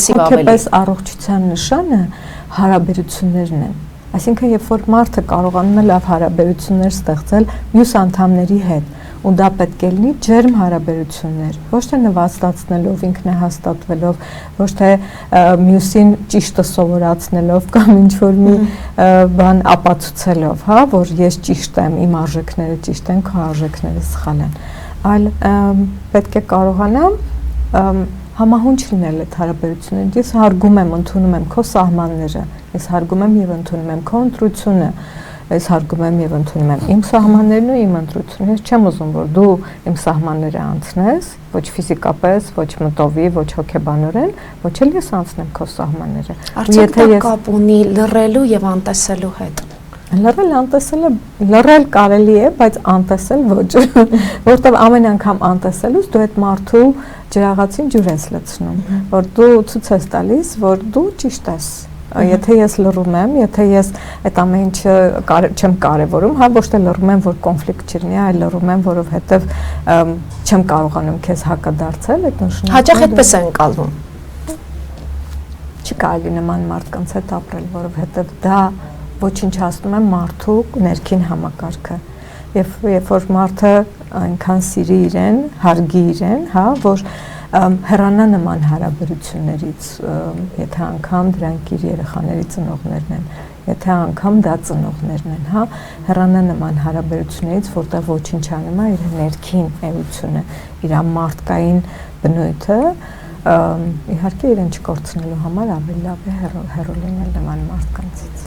Հոգեպես առողջության նշանը հարաբերություններն են։ Այսինքն, երբ որ մարդը կարողանում է լավ հարաբերություններ ստեղծել մյուս անդամների հետ, ու դա պետք է լինի ջերմ հարաբերություններ, ոչ թե նվաստացնելով, ինքնահաստատվելով, ոչ թե մյուսին ճիշտը սովորացնելով կամ ինչ-որ մի բան ապացուցելով, հա, որ ես ճիշտ եմ, իմ արժեքները ճիշտ են, քո արժեքները սխալ են, այլ պետք է կարողանամ համահունչ լինել այդ հարաբերությունները։ Ես հարգում եմ, ընդունում եմ քո սահմանները, ես հարգում եմ եւ ընդունում եմ քո ընտրությունը, ես հարգում եմ եւ ընդունում եմ իմ սահմաններն ու իմ ընտրությունը։ Ես չեմ ուզում, որ դու իմ սահմանները անցնես, ոչ ֆիզիկապես, ոչ մտովի, ոչ հոգեբանորեն, ոչ էլ ես անցնեմ քո սահմանները։ Արդյոք դա կապ ունի լռելու եւ անտեսելու հետ։ Լռել անտեսելը լռել կարելի է, բայց անտեսել ոչ, որտեղ ամեն անգամ անտեսելուց դու այդ մարդու ջրաղացին ջուր ես լցնում, որ դու ցույց ես տալիս, որ դու ճիշտ ես։ Եթե ես լռում եմ, եթե ես այդ ամեն ինչը չեմ կարևորում, հա, ոչ թե լռում եմ, որ կոնֆլիկտ չլինի, այլ լռում եմ, որովհետև չեմ կարողանում քեզ հակադարձել, այդ նշանակում հաճախ այդպես է ընկալվում։ Չի կարելի նման մարդկանց հետ ապրել, որովհետև դա ոչնչացնում է մարդու ներքին համակարգը։ Երբ որ մարդը այնքան սիրի իրեն, հարգի իրեն, հա, որ հեռանա նման հարաբերություններից, եթե անգամ դրանք իր երեխաների ծնողներն են, եթե անգամ դա ծնողներն են, հա, հեռանա նման հարաբերություններից, որտեղ ոչնչանում է իր ներքին էությունը, իր մարդկային բնույթը, իհարկե իրեն չկորցնելու համար ավելի լավ է հեռու լինել նման մարդկանցից։